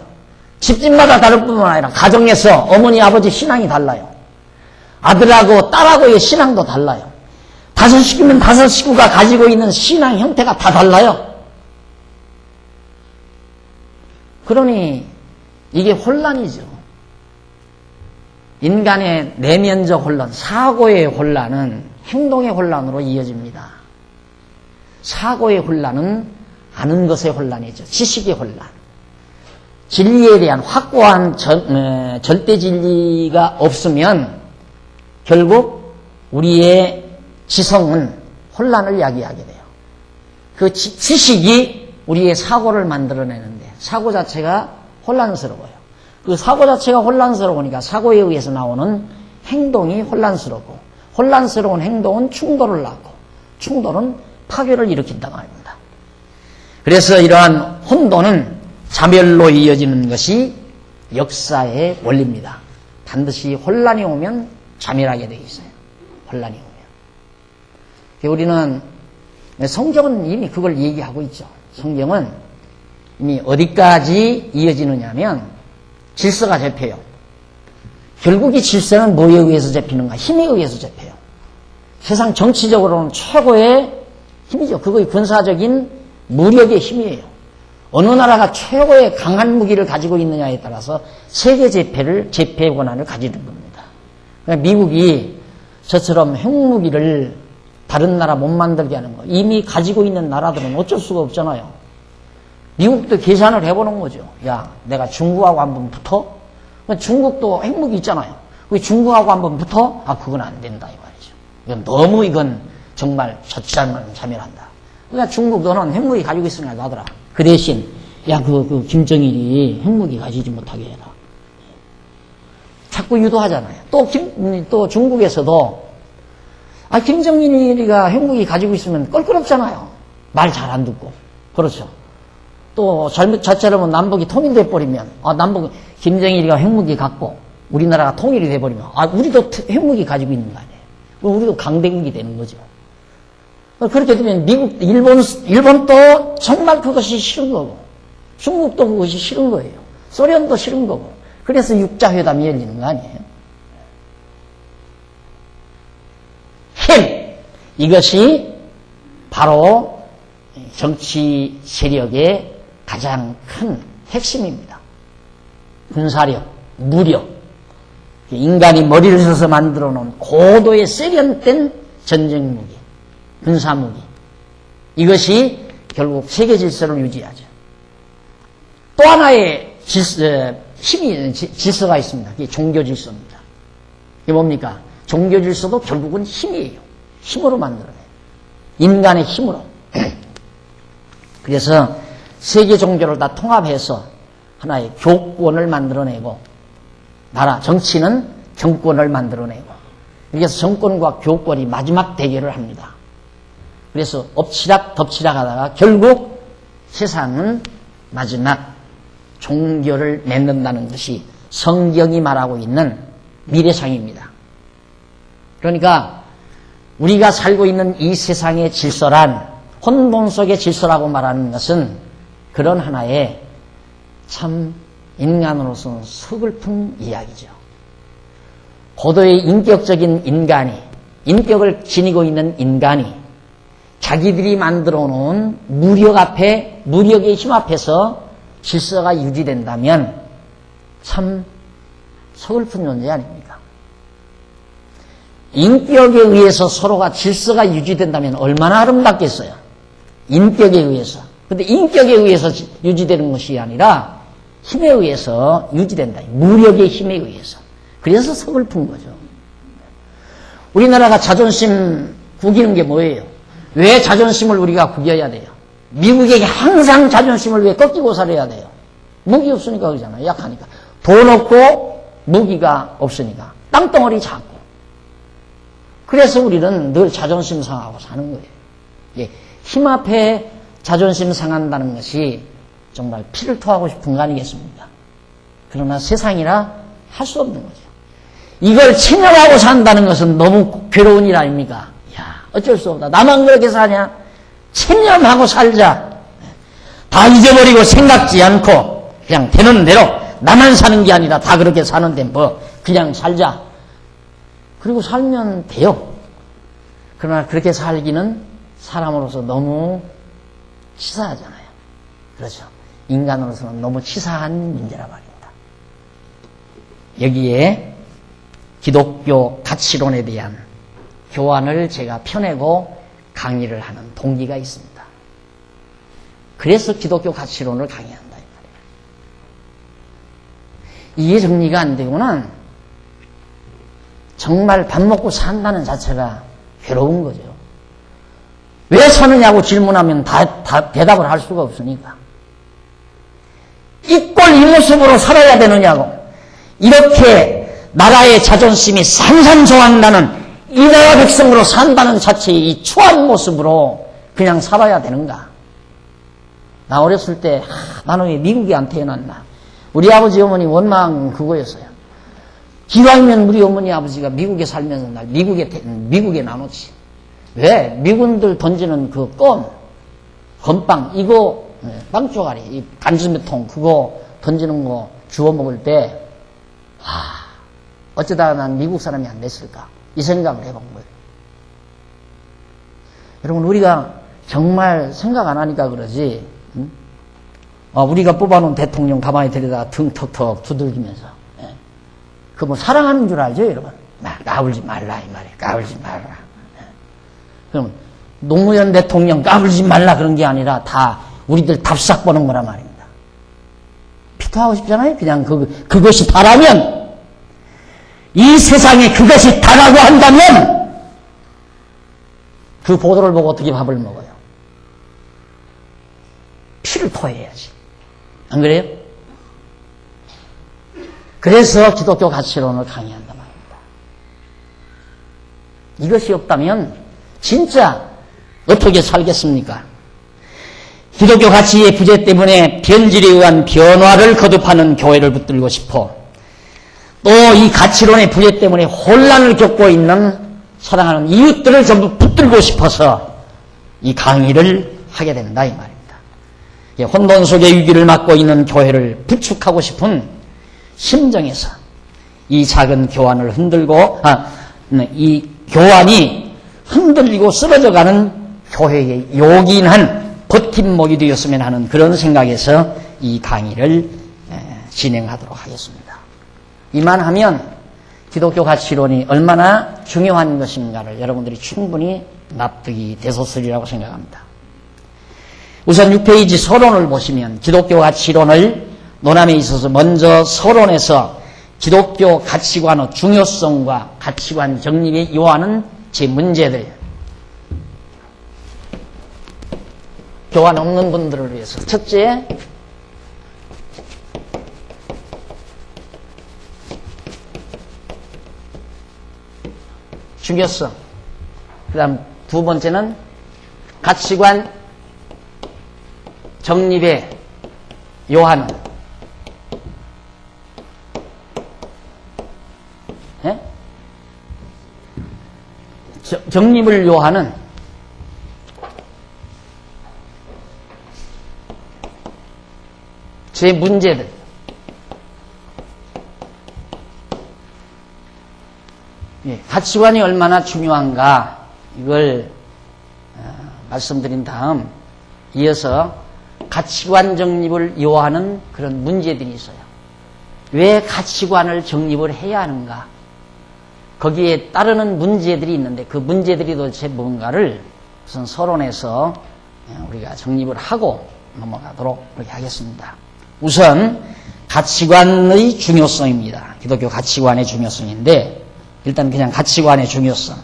집집마다 다를 뿐만 아니라 가정에서 어머니 아버지 신앙이 달라요. 아들하고 딸하고의 신앙도 달라요. 5식구면 5식구가 가지고 있는 신앙 형태가 다 달라요. 그러니 이게 혼란이죠. 인간의 내면적 혼란, 사고의 혼란은 행동의 혼란으로 이어집니다. 사고의 혼란은 아는 것의 혼란이죠. 지식의 혼란. 진리에 대한 확고한 절대 진리가 없으면 결국 우리의 지성은 혼란을 야기하게 돼요. 그 지식이 우리의 사고를 만들어내는데 사고 자체가 혼란스러워요. 그 사고 자체가 혼란스러우니까 사고에 의해서 나오는 행동이 혼란스럽고 혼란스러운 행동은 충돌을 낳고 충돌은 파괴를 일으킨다고 합니다. 그래서 이러한 혼돈은 자멸로 이어지는 것이 역사의 원리입니다. 반드시 혼란이 오면 자멸하게 되어 있어요. 혼란이 오면. 우리는 성경은 이미 그걸 얘기하고 있죠. 성경은 이미 어디까지 이어지느냐면 질서가 잡혀요. 결국 이 질서는 뭐에 의해서 잡히는가? 힘에 의해서 잡혀요. 세상 정치적으로는 최고의 힘이죠. 그거의 군사적인 무력의 힘이에요. 어느 나라가 최고의 강한 무기를 가지고 있느냐에 따라서 세계 제패 권한을 가지는 겁니다. 그러니까 미국이 저처럼 핵무기를 다른 나라 못 만들게 하는 거 이미 가지고 있는 나라들은 어쩔 수가 없잖아요. 미국도 계산을 해보는 거죠. 야, 내가 중국하고 한번 붙어? 중국도 핵무기 있잖아요. 왜 중국하고 한번 붙어? 아, 그건 안 된다 이 말이죠. 이건 정말 자멸한다. 그러니까 중국 너는 핵무기 가지고 있으니까 놔둬라. 그 대신 야, 김정일이 핵무기 가지지 못하게 해라. 자꾸 유도하잖아요. 또 중국에서도 김정일이가 핵무기 가지고 있으면 껄끄럽잖아요. 말 잘 안 듣고. 그렇죠. 또 저처럼 남북이 통일돼 버리면 남북 김정일이가 핵무기 갖고 우리나라가 통일이 돼 버리면 우리도 핵무기 가지고 있는 거 아니에요. 우리도 강대국이 되는 거죠. 그렇게 되면 미국, 일본도 정말 그것이 싫은 거고, 중국도 그것이 싫은 거예요. 소련도 싫은 거고. 그래서 육자회담이 열리는 거 아니에요. 힘! 이것이 바로 정치 세력의 가장 큰 핵심입니다. 군사력, 무력, 인간이 머리를 써서 만들어 놓은 고도의 세련된 전쟁 무기, 군사 무기. 이것이 결국 세계 질서를 유지하죠. 또 하나의 질서가 있습니다. 그게 종교 질서입니다. 이게 뭡니까? 종교 질서도 결국은 힘이에요. 힘으로 만들어내요. 인간의 힘으로. 그래서 세계 종교를 다 통합해서 하나의 교권을 만들어내고 나라, 정치는 정권을 만들어내고, 그래서 정권과 교권이 마지막 대결을 합니다. 그래서 엎치락 덮치락 하다가 결국 세상은 마지막 종결을 맺는다는 것이 성경이 말하고 있는 미래상입니다. 그러니까 우리가 살고 있는 이 세상의 질서란 혼돈 속의 질서라고 말하는 것은 그런 하나의 참 인간으로서는 서글픈 이야기죠. 고도의 인격적인 인간이, 인격을 지니고 있는 인간이 자기들이 만들어 놓은 무력의 힘 앞에서 질서가 유지된다면 참 서글픈 존재 아닙니까? 인격에 의해서 서로가 질서가 유지된다면 얼마나 아름답겠어요. 인격에 의해서. 근데 인격에 의해서 유지되는 것이 아니라 힘에 의해서 유지된다. 무력의 힘에 의해서. 그래서 서글픈 거죠. 우리나라가 자존심 구기는 게 뭐예요? 왜 자존심을 우리가 구겨야 돼요? 미국에게 항상 자존심을 왜 꺾이고 살아야 돼요? 무기 없으니까 그러잖아요. 약하니까. 돈 없고 무기가 없으니까. 땅덩어리 작고. 그래서 우리는 늘 자존심 상하고 사는 거예요. 예, 힘 앞에 자존심 상한다는 것이 정말 피를 토하고 싶은 거 아니겠습니까? 그러나 세상이라 할 수 없는 거죠. 이걸 체념하고 산다는 것은 너무 괴로운 일 아닙니까? 야, 어쩔 수 없다. 나만 그렇게 사냐? 체념하고 살자. 다 잊어버리고 생각지 않고 그냥 되는 대로 나만 사는 게 아니라 다 그렇게 사는데 뭐 그냥 살자. 그리고 살면 돼요. 그러나 그렇게 살기는 사람으로서 너무 치사하잖아요. 그렇죠. 인간으로서는 너무 치사한 문제라 말입니다. 여기에 기독교 가치론에 대한 교환을 제가 펴내고 강의를 하는 동기가 있습니다. 그래서 기독교 가치론을 강의한다 이 말이에요. 이해 정리가 안 되고는 정말 밥 먹고 산다는 자체가 괴로운 거죠. 왜 사느냐고 질문하면 다 대답을 할 수가 없으니까. 이 꼴 이 모습으로 살아야 되느냐고. 이렇게 나라의 자존심이 산산조각나는 이 나라 백성으로 산다는 자체의 이 추한 모습으로 그냥 살아야 되는가. 나 어렸을 때 나는 왜 미국에 안 태어났나. 우리 아버지 어머니 원망 그거였어요. 기왕이면 우리 어머니 아버지가 미국에 살면서 날 미국에 나눴지. 왜? 미군들 던지는 그 건빵, 이거, 빵 쪼가리, 이 간수매통, 그거 던지는 거 주워 먹을 때, 어쩌다 난 미국 사람이 안 됐을까? 이 생각을 해본 거예요. 여러분, 우리가 정말 생각 안 하니까 그러지, 응? 우리가 뽑아놓은 대통령 가만히 들여다가 등 턱턱 두들기면서, 그 뭐 사랑하는 줄 알죠, 여러분? 까불지 말라, 이 말이에요. 까불지 말라. 그럼 노무현 대통령 까불지 말라 그런 게 아니라 다 우리들 답싹 보는 거란 말입니다. 피토하고 싶잖아요. 그냥 그것이 다라면, 이 세상에 그것이 다라고 한다면 그 보도를 보고 어떻게 밥을 먹어요? 피를 토해야지. 안 그래요? 그래서 기독교 가치론을 강의한단 말입니다. 이것이 없다면 진짜 어떻게 살겠습니까? 기독교 가치의 부재 때문에 변질에 의한 변화를 거듭하는 교회를 붙들고 싶어 또 이 가치론의 부재 때문에 혼란을 겪고 있는 사랑하는 이웃들을 전부 붙들고 싶어서 이 강의를 하게 된다 이 말입니다. 혼돈 속의 위기를 맞고 있는 교회를 부축하고 싶은 심정에서 이 작은 교환을 이 교환이 흔들리고 쓰러져가는 교회의 요긴한 버팀목이 되었으면 하는 그런 생각에서 이 강의를 진행하도록 하겠습니다. 이만하면 기독교 가치론이 얼마나 중요한 것인가를 여러분들이 충분히 납득이 되셨으리라고 생각합니다. 우선 6페이지 서론을 보시면 기독교 가치론을 논함에 있어서 먼저 서론에서 기독교 가치관의 중요성과 가치관 정립에 요하는 제 문제들, 교환 없는 분들을 위해서 첫째, 중요성. 그 다음 두 번째는 가치관 정립에 요하는, 예? 정립을 요하는 제 문제들, 예, 가치관이 얼마나 중요한가 이걸 말씀드린 다음 이어서 가치관 정립을 요하는 그런 문제들이 있어요. 왜 가치관을 정립을 해야 하는가? 거기에 따르는 문제들이 있는데 그 문제들이 도대체 뭔가를 우선 서론에서 우리가 정립을 하고 넘어가도록 그렇게 하겠습니다. 우선 가치관의 중요성입니다. 기독교 가치관의 중요성인데 일단 그냥 가치관의 중요성.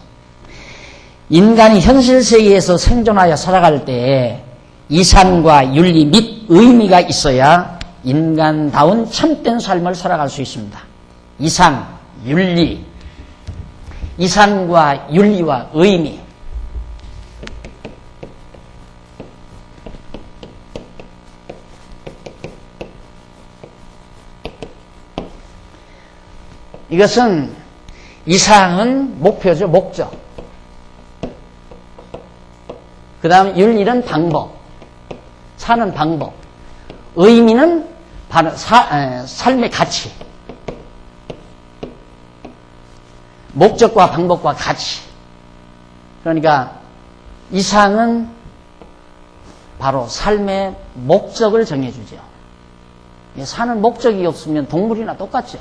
인간이 현실 세계에서 생존하여 살아갈 때 이상과 윤리 및 의미가 있어야 인간다운 참된 삶을 살아갈 수 있습니다. 이상, 윤리, 이상과 윤리와 의미. 이것은 이상은 목표죠, 목적. 그 다음 윤리는 방법, 사는 방법. 의미는 바로 삶의 가치. 목적과 방법과 가치. 그러니까 이상은 바로 삶의 목적을 정해주죠. 사는 목적이 없으면 동물이나 똑같죠.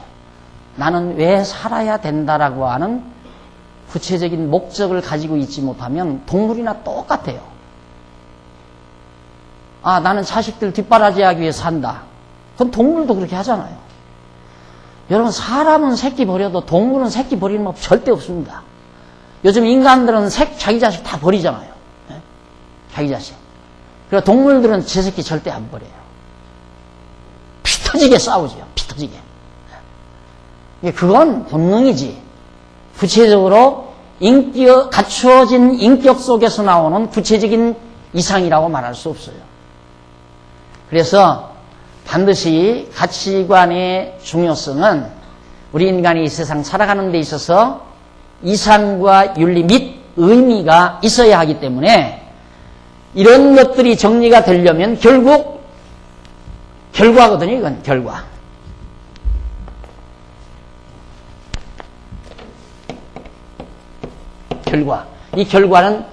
나는 왜 살아야 된다라고 하는 구체적인 목적을 가지고 있지 못하면 동물이나 똑같아요. 아, 나는 자식들 뒷바라지하기 위해 산다. 그건 동물도 그렇게 하잖아요. 여러분, 사람은 새끼 버려도 동물은 새끼 버리는 법 절대 없습니다. 요즘 인간들은 자기 자식 다 버리잖아요. 네? 자기 자식. 그리고 동물들은 제 새끼 절대 안 버려요. 피 터지게 싸우죠. 피 터지게. 그건 본능이지. 구체적으로 갖추어진 인격 속에서 나오는 구체적인 이상이라고 말할 수 없어요. 그래서 반드시 가치관의 중요성은 우리 인간이 이 세상 살아가는 데 있어서 이상과 윤리 및 의미가 있어야 하기 때문에 이런 것들이 정리가 되려면 결국 결과거든요. 이건 결과. 결과. 이 결과는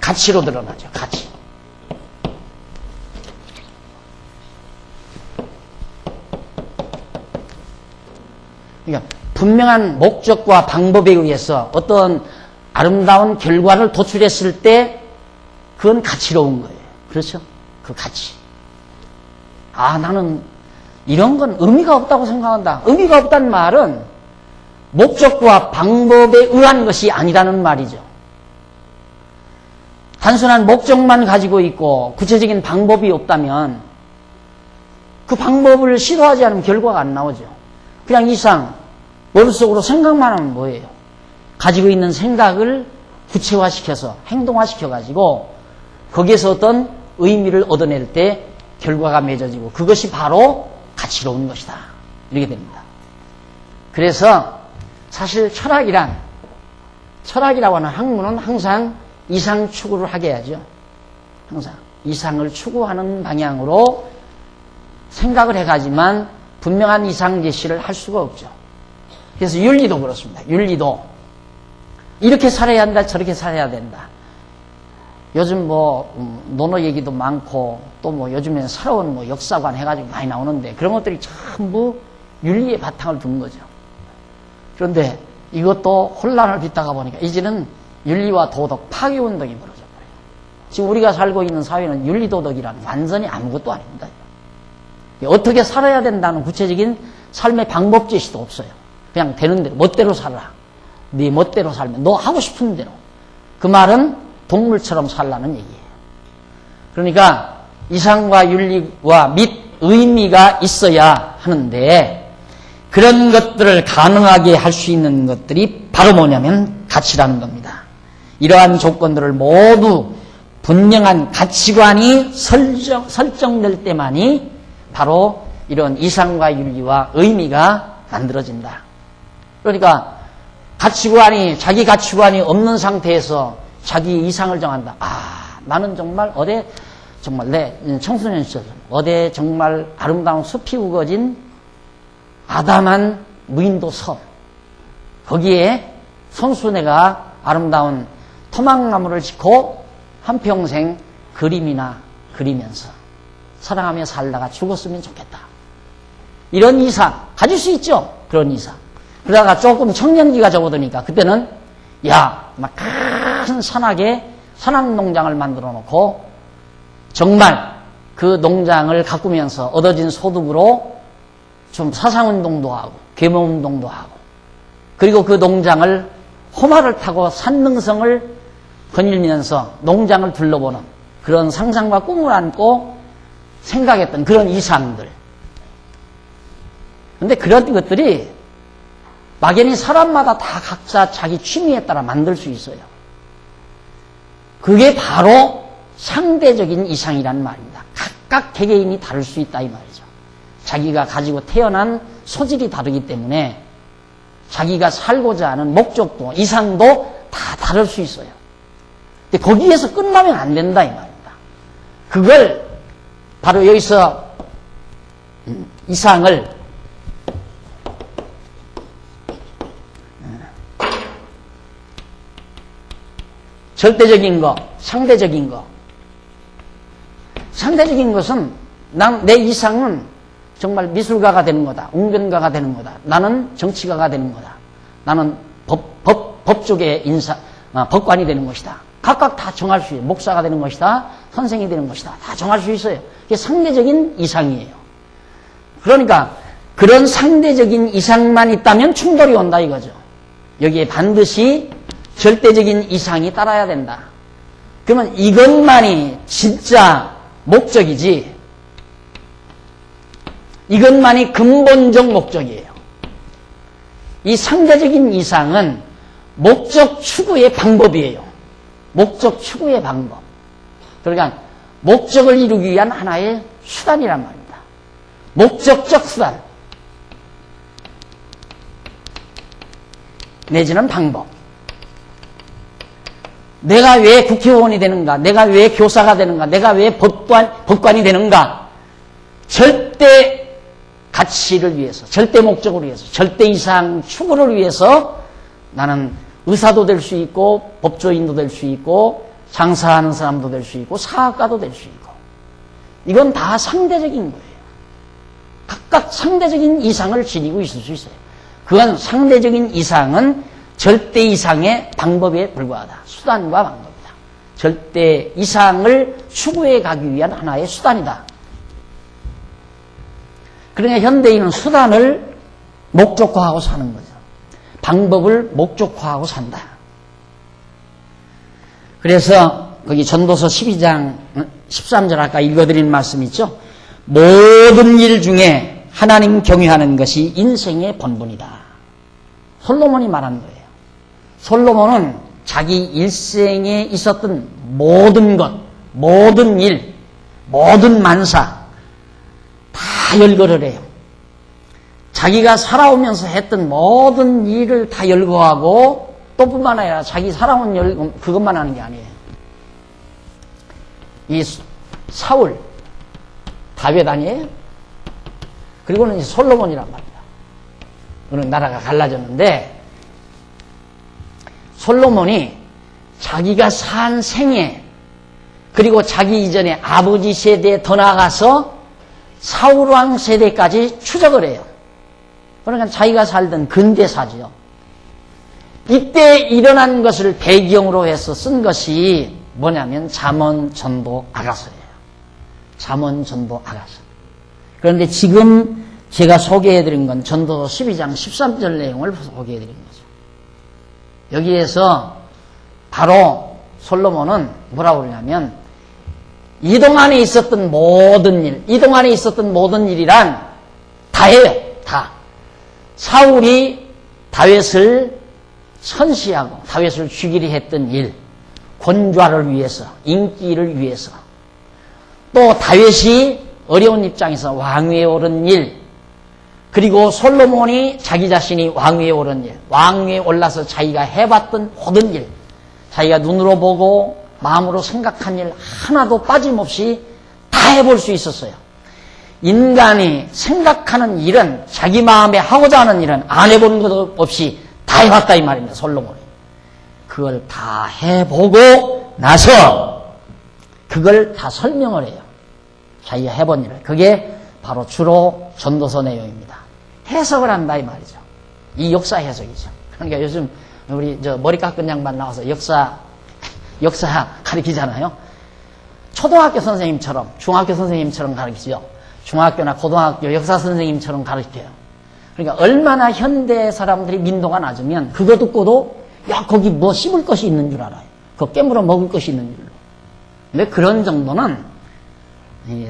가치로 드러나죠. 가치. 그러니까 분명한 목적과 방법에 의해서 어떤 아름다운 결과를 도출했을 때 그건 가치로운 거예요. 그렇죠? 그 가치. 아, 나는 이런 건 의미가 없다고 생각한다. 의미가 없다는 말은 목적과 방법에 의한 것이 아니라는 말이죠. 단순한 목적만 가지고 있고 구체적인 방법이 없다면 그 방법을 시도하지 않으면 결과가 안 나오죠. 그냥 이상 머릿속으로 생각만 하면 뭐예요? 가지고 있는 생각을 구체화시켜서 행동화시켜가지고 거기에서 어떤 의미를 얻어낼 때 결과가 맺어지고 그것이 바로 가치로운 것이다. 이렇게 됩니다. 그래서 사실 철학이라고 하는 학문은 항상 이상 추구를 하게 하죠. 항상 이상을 추구하는 방향으로 생각을 해가지만 분명한 이상 제시를 할 수가 없죠. 그래서 윤리도 그렇습니다. 윤리도 이렇게 살아야 한다, 저렇게 살아야 된다. 요즘 논어 얘기도 많고 또 요즘에는 새로운 역사관 해가지고 많이 나오는데 그런 것들이 전부 윤리의 바탕을 둔 거죠. 그런데 이것도 혼란을 빚다가 보니까 이제는 윤리와 도덕 파괴 운동이 벌어져 버려요. 지금 우리가 살고 있는 사회는 윤리 도덕이란 완전히 아무것도 아닙니다. 어떻게 살아야 된다는 구체적인 삶의 방법 제시도 없어요. 그냥 되는 대로 멋대로 살아라. 네 멋대로 살면 너 하고 싶은 대로. 그 말은 동물처럼 살라는 얘기예요. 그러니까 이상과 윤리와 및 의미가 있어야 하는데 그런 것들을 가능하게 할 수 있는 것들이 바로 뭐냐면 가치라는 겁니다. 이러한 조건들을 모두 분명한 가치관이 설정될 때만이 바로 이런 이상과 윤리와 의미가 만들어진다. 그러니까 자기 가치관이 없는 상태에서 자기 이상을 정한다. 나는 정말 정말 내 청소년 시절 정말 아름다운 숲이 우거진 아담한 무인도 섬, 거기에 선수네가 아름다운 토막나무를 짓고 한평생 그림이나 그리면서 사랑하며 살다가 죽었으면 좋겠다. 이런 이상 가질 수 있죠. 그런 이상. 그러다가 조금 청년기가 접어드니까 그때는 막 큰 산악에 산악농장을 만들어 놓고 정말 그 농장을 가꾸면서 얻어진 소득으로 좀 사상운동도 하고 계모운동도 하고, 그리고 그 농장을 호마를 타고 산능성을 거닐면서 농장을 둘러보는 그런 상상과 꿈을 안고 생각했던 그런 이상들. 근데 그런 것들이 막연히 사람마다 다 각자 자기 취미에 따라 만들 수 있어요. 그게 바로 상대적인 이상이란 말입니다. 각각 개개인이 다를 수 있다 이 말이죠. 자기가 가지고 태어난 소질이 다르기 때문에 자기가 살고자 하는 목적도 이상도 다 다를 수 있어요. 근데 거기에서 끝나면 안 된다 이 말입니다. 그걸 바로 여기서 이상을 절대적인 거, 상대적인 거. 상대적인 것은 내 이상은 정말 미술가가 되는 거다. 웅변가가 되는 거다. 나는 정치가가 되는 거다. 나는 법 쪽의 법관이 되는 것이다. 각각 다 정할 수 있어요. 목사가 되는 것이다. 선생이 되는 것이다. 다 정할 수 있어요. 이게 상대적인 이상이에요. 그러니까 그런 상대적인 이상만 있다면 충돌이 온다 이거죠. 여기에 반드시 절대적인 이상이 따라야 된다. 그러면 이것만이 진짜 목적이지, 이것만이 근본적 목적이에요. 이 상대적인 이상은 목적 추구의 방법이에요. 목적 추구의 방법. 그러니까 목적을 이루기 위한 하나의 수단이란 말입니다. 목적적 수단 내지는 방법. 내가 왜 국회의원이 되는가? 내가 왜 교사가 되는가? 내가 왜 법관이 되는가? 절대 가치를 위해서, 절대 목적을 위해서, 절대 이상 추구를 위해서 나는 의사도 될 수 있고, 법조인도 될 수 있고, 장사하는 사람도 될 수 있고, 사학가도 될 수 있고. 이건 다 상대적인 거예요. 각각 상대적인 이상을 지니고 있을 수 있어요. 그건 상대적인 이상은 절대 이상의 방법에 불과하다. 수단과 방법이다. 절대 이상을 추구해 가기 위한 하나의 수단이다. 그러니까 현대인은 수단을 목적화하고 사는 거죠. 방법을 목적화하고 산다. 그래서 거기 전도서 12장 13절 아까 읽어드린 말씀 있죠. 모든 일 중에 하나님 경외하는 것이 인생의 본분이다. 솔로몬이 말한 거예요. 솔로몬은 자기 일생에 있었던 모든 것, 모든 일, 모든 만사 다 열거를 해요. 자기가 살아오면서 했던 모든 일을 다 열거하고 또 뿐만 아니라 자기 살아온 그것만 하는 게 아니에요. 이 사울, 다윗 아니에요? 그리고는 솔로몬이란 말이야. 그는 나라가 갈라졌는데 솔로몬이 자기가 산 생애, 그리고 자기 이전에 아버지 세대에 더 나아가서 사울왕 세대까지 추적을 해요. 그러니까 자기가 살던 근대사지요. 이때 일어난 것을 배경으로 해서 쓴 것이 뭐냐면 잠언전도 아가서예요. 잠언전도 아가서. 그런데 지금 제가 소개해드린 건 전도서 12장 13절 내용을 소개해드린 거죠. 여기에서 바로 솔로몬은 뭐라고 그러냐면 이동안에 있었던 모든 일, 이동안에 있었던 모든 일이란 다예요. 다. 사울이 다윗을 선시하고 다윗을 죽이려 했던 일, 권좌를 위해서, 인기를 위해서, 또 다윗이 어려운 입장에서 왕위에 오른 일, 그리고 솔로몬이 자기 자신이 왕위에 오른 일, 왕위에 올라서 자기가 해봤던 모든 일, 자기가 눈으로 보고 마음으로 생각한 일 하나도 빠짐없이 다 해볼 수 있었어요. 인간이 생각하는 일은, 자기 마음에 하고자 하는 일은 안 해본 것 없이 다 해봤다 이 말입니다. 솔로몬이. 그걸 다 해보고 나서 그걸 다 설명을 해요. 자기가 해본 일을. 그게 바로 주로 전도서 내용입니다. 해석을 한다 이 말이죠. 이 역사 해석이죠. 그러니까 요즘 우리 머리 깎은 양반 나와서 역사 가르치잖아요. 초등학교 선생님처럼, 중학교 선생님처럼 가르치죠. 중학교나 고등학교 역사 선생님처럼 가르쳐요. 그러니까 얼마나 현대 사람들이 민도가 낮으면 그거 듣고도 야 거기 뭐 씹을 것이 있는 줄 알아요. 그거 깨물어 먹을 것이 있는 줄로. 근데 그런 정도는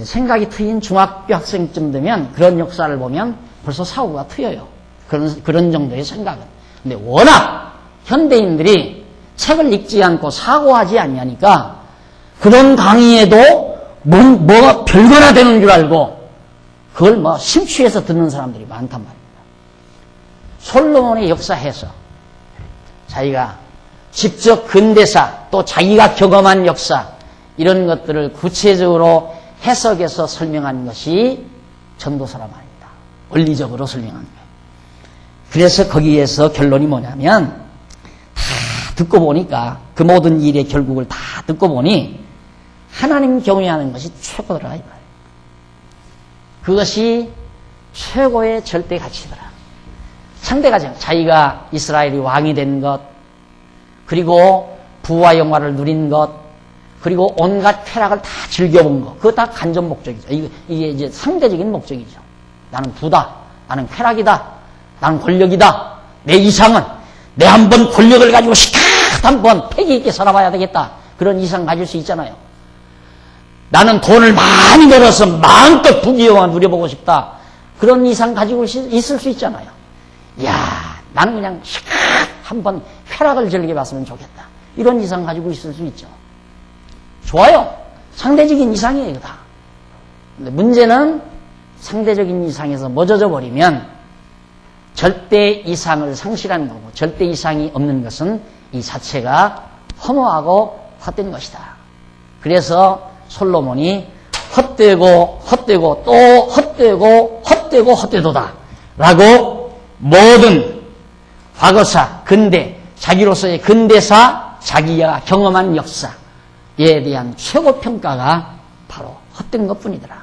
생각이 트인 중학교 학생쯤 되면 그런 역사를 보면 벌써 사고가 트여요. 그런 정도의 생각은. 근데 워낙 현대인들이 책을 읽지 않고 사고하지 않냐니까 그런 강의에도 뭐가 별거나 되는 줄 알고 그걸 심취해서 듣는 사람들이 많단 말입니다. 솔로몬의 역사 해석, 자기가 직접 근대사 또 자기가 경험한 역사 이런 것들을 구체적으로 해석해서 설명한 것이 전도서란 말입니다. 원리적으로 설명한 거예요. 그래서 거기에서 결론이 뭐냐면 다 듣고 보니까 그 모든 일의 결국을 다 듣고 보니 하나님 경외하는 것이 최고더라 이 말이에요. 그것이 최고의 절대 가치더라. 상대가죠. 자기가 이스라엘이 왕이 된 것, 그리고 부와 영화를 누린 것, 그리고 온갖 쾌락을 다 즐겨본 것, 그거 다 간접 목적이죠. 이게 이제 상대적인 목적이죠. 나는 부다, 나는 쾌락이다, 나는 권력이다, 내 이상은 내 한번 권력을 가지고 시컷 한번 패기 있게 살아봐야 되겠다. 그런 이상 가질 수 있잖아요. 나는 돈을 많이 벌어서 마음껏 부귀영화 누려보고 싶다. 그런 이상 가지고 있을 수 있잖아요. 이야, 나는 그냥 시컷 한번 쾌락을 즐겨봤으면 좋겠다. 이런 이상 가지고 있을 수 있죠. 좋아요. 상대적인 이상이에요, 이거 다. 근데 문제는 상대적인 이상에서 멎어져 버리면 절대 이상을 상실하는 거고, 절대 이상이 없는 것은 이 자체가 허무하고 헛된 것이다. 그래서 솔로몬이 헛되고 헛되고 또 헛되고 헛되고 헛되도다 라고 모든 과거사, 근대, 자기로서의 근대사, 자기가 경험한 역사에 대한 최고 평가가 바로 헛된 것뿐이더라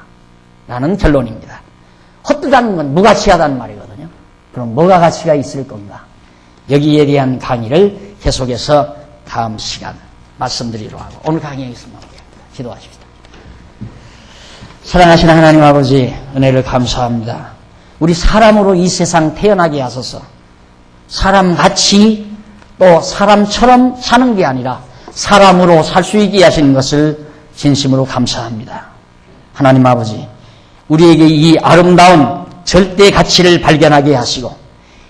라는 결론입니다. 헛되다는 건 무가치하다는 말이거든요. 그럼 뭐가 가치가 있을 건가? 여기에 대한 강의를 계속해서 다음 시간 말씀드리도록 하고 오늘 강의 여기서 마무리합니다. 기도하십시다. 사랑하시는 하나님 아버지, 은혜를 감사합니다. 우리 사람으로 이 세상 태어나게 하소서. 사람같이 또 사람처럼 사는 게 아니라 사람으로 살 수 있게 하시는 것을 진심으로 감사합니다. 하나님 아버지, 우리에게 이 아름다운 절대 가치를 발견하게 하시고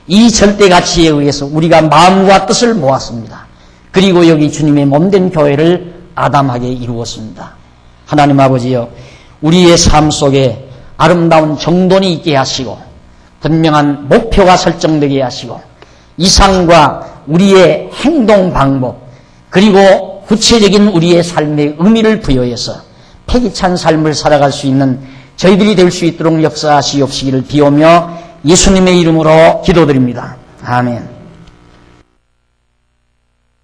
이 절대 가치에 의해서 우리가 마음과 뜻을 모았습니다. 그리고 여기 주님의 몸된 교회를 아담하게 이루었습니다. 하나님 아버지여, 우리의 삶 속에 아름다운 정돈이 있게 하시고 분명한 목표가 설정되게 하시고 이상과 우리의 행동 방법 그리고 구체적인 우리의 삶의 의미를 부여해서 패기찬 삶을 살아갈 수 있는 저희들이 될 수 있도록 역사하시옵시기를 비오며 예수님의 이름으로 기도드립니다. 아멘.